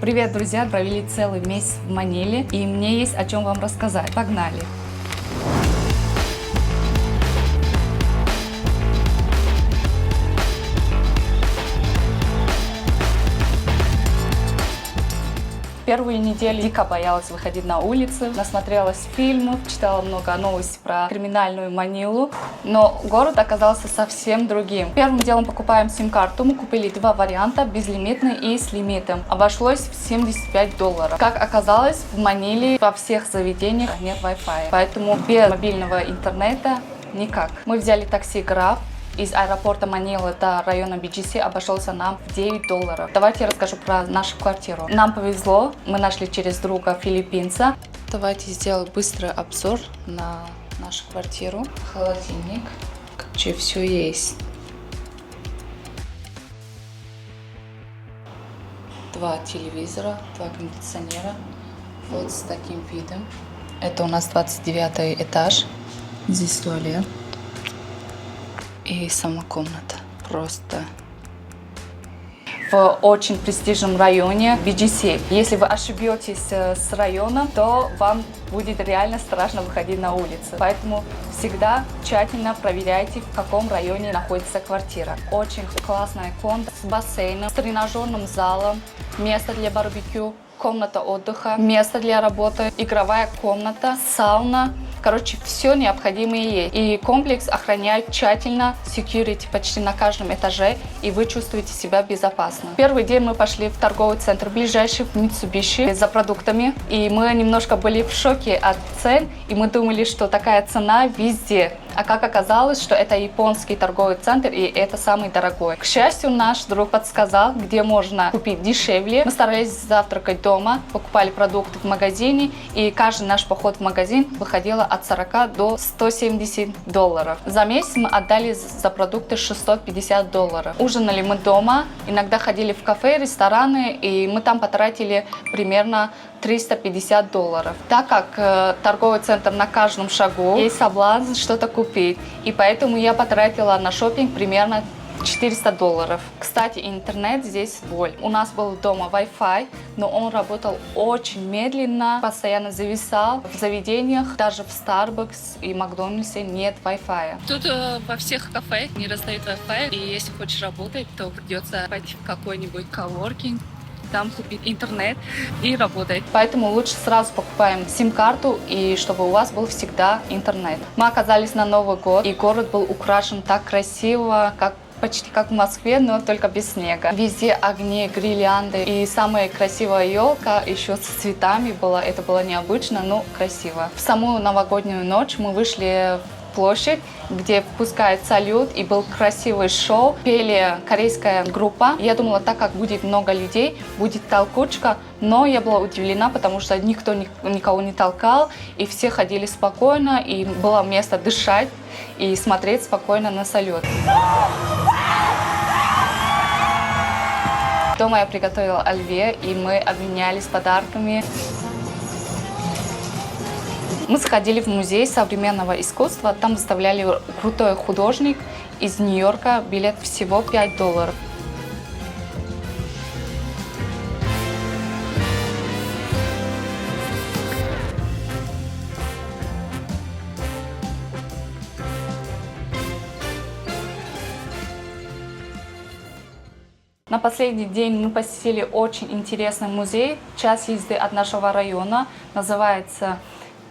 Привет, друзья! Провели целый месяц в Маниле, и мне есть о чем вам рассказать. Погнали! Первую неделю дико боялась выходить на улицы, насмотрелась фильмов, читала много новостей про криминальную Манилу, но город оказался совсем другим. Первым делом покупаем сим-карту, мы купили два варианта, безлимитный и с лимитом. Обошлось в $75. Как оказалось, в Маниле во всех заведениях нет Wi-Fi, поэтому без мобильного интернета никак. Мы взяли такси Grab. Из аэропорта Манилы до района BGC обошелся нам в $9. Давайте я расскажу про нашу квартиру. Нам повезло, мы нашли через друга филиппинца. Давайте сделаем быстрый обзор на нашу квартиру. Холодильник, вообще все есть. Два телевизора, два кондиционера. Вот с таким видом. Это у нас 29 этаж. Здесь туалет. И сама комната просто в очень престижном районе BGC. Если вы ошибетесь с районом, то вам будет реально страшно выходить на улицу. Поэтому всегда тщательно проверяйте, в каком районе находится квартира. Очень классная комната с бассейном, с тренажерным залом, место для барбекю, комната отдыха, место для работы, игровая комната, сауна. Короче, все необходимое есть. И комплекс охраняет тщательно, security почти на каждом этаже, и вы чувствуете себя безопасно. Первый день мы пошли в торговый центр, ближайший в Mitsubishi, за продуктами. И мы немножко были в шоке от цен, и мы думали, что такая цена везде. А как оказалось, что это японский торговый центр, и это самый дорогой. К счастью, наш друг подсказал, где можно купить дешевле. Мы старались завтракать дома, покупали продукты в магазине, и каждый наш поход в магазин выходило от 40 до $170. За месяц мы отдали за продукты $650. Ужинали мы дома, иногда ходили в кафе, рестораны, и мы там потратили примерно $350. Так как торговый центр на каждом шагу, есть соблазн что-то купить, и поэтому я потратила на шопинг примерно $400. Кстати, интернет здесь свой. У нас был дома Wi-Fi, но он работал очень медленно, постоянно зависал. В заведениях, даже в Starbucks и Макдональдсе нет Wi-Fi. Тут во всех кафе не раздают Wi-Fi, и если хочешь работать, то придется пойти в какой-нибудь коворкинг, там купить интернет и работать. Поэтому лучше сразу покупаем сим-карту, и чтобы у вас был всегда интернет. Мы оказались на Новый год, и город был украшен так красиво, почти как в Москве, но только без снега. Везде огни, гирлянды, и самая красивая елка еще с цветами была. Это было необычно, но красиво. В саму новогоднюю ночь мы вышли в площадь, где пускают салют, и был красивый шоу. Пели корейская группа. Я думала, так как будет много людей, будет толкучка, но я была удивлена, потому что никто никого не толкал, и все ходили спокойно, и было место дышать и смотреть спокойно на салют. Дома я приготовила оливье, и мы обменялись подарками. Мы сходили в музей современного искусства, там выставляли крутой художник из Нью-Йорка, билет всего $5. На последний день мы посетили очень интересный музей, час езды от нашего района, называется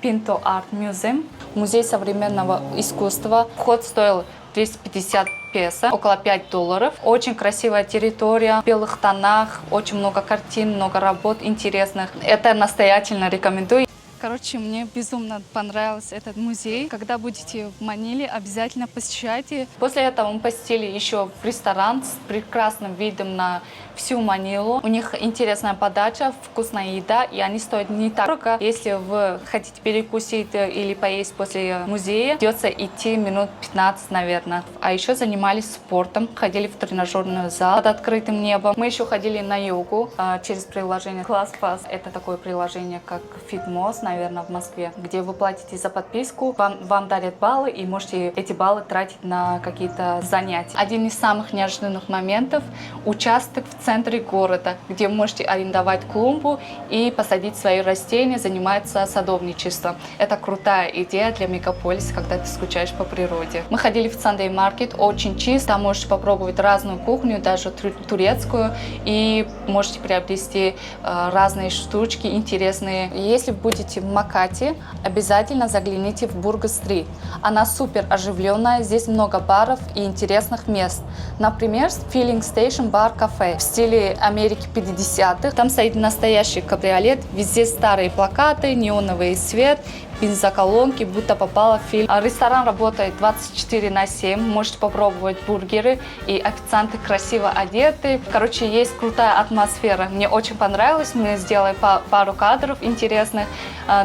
Pinto Art Museum, музей современного искусства. Вход стоил 250 песо, около $5. Очень красивая территория, в белых тонах, очень много картин, много работ интересных. Это настоятельно рекомендую. Короче, мне безумно понравился этот музей. Когда будете в Маниле, обязательно посещайте. После этого мы посетили еще ресторан с прекрасным видом на всю Манилу. У них интересная подача, вкусная еда, и они стоят не так дорого. Если вы хотите перекусить или поесть после музея, придется идти минут 15, наверное. А еще занимались спортом, ходили в тренажерный зал под открытым небом. Мы еще ходили на йогу через приложение ClassPass. Это такое приложение, как FitMost, наверное, в Москве, где вы платите за подписку, вам дарят баллы и можете эти баллы тратить на какие-то занятия. Один из самых неожиданных моментов – участок в центре города, где вы можете арендовать клумбу и посадить свои растения, заниматься садовничеством. Это крутая идея для мегаполиса, когда ты скучаешь по природе. Мы ходили в Sunday Market, очень чисто, там можете попробовать разную кухню, даже турецкую, и можете приобрести разные штучки интересные. Если вы будете в Макате, обязательно загляните в Бургер-стрит. Она супер оживленная, здесь много баров и интересных мест. Например, Filling Station Bar Cafe в стиле Америки 50-х. Там стоит настоящий кабриолет, везде старые плакаты, неоновый свет, бензоколонки, будто попала в фильм. Ресторан работает 24/7, можете попробовать бургеры, и официанты красиво одеты. Короче, есть крутая атмосфера. Мне очень понравилось, мы сделали пару кадров интересных.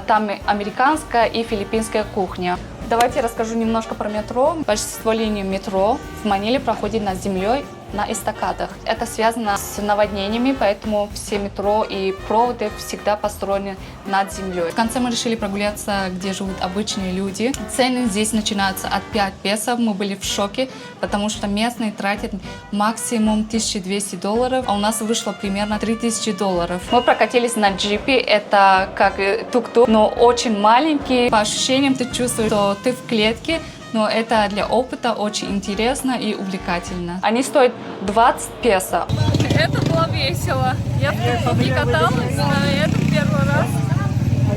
Там американская и филиппинская кухня. Давайте я расскажу немножко про метро. Большинство линий метро в Маниле проходит над землей на эстакадах. Это связано с наводнениями, поэтому все метро и проводы всегда построены над землей. В конце мы решили прогуляться, где живут обычные люди. Цены здесь начинаются от 5 песо. Мы были в шоке, потому что местные тратят максимум $1200, а у нас вышло примерно $3000. Мы прокатились на джипе, это как тук-тук, но очень маленький. По ощущениям ты чувствуешь, что ты в клетке, но это для опыта очень интересно и увлекательно. Они стоят 20 песо. Это было весело. Я не каталась, но это первый раз.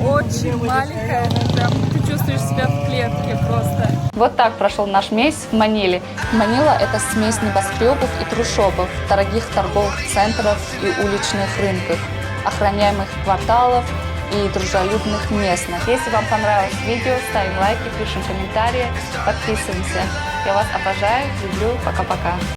Очень маленькая, прям ты чувствуешь себя в клетке просто. Вот так прошел наш месяц в Маниле. Манила – это смесь небоскребов и трущобов, дорогих торговых центров и уличных рынков, охраняемых кварталов и дружелюбных местных. Если вам понравилось видео, ставим лайки, пишем комментарии, подписываемся. Я вас обожаю, люблю. Пока-пока.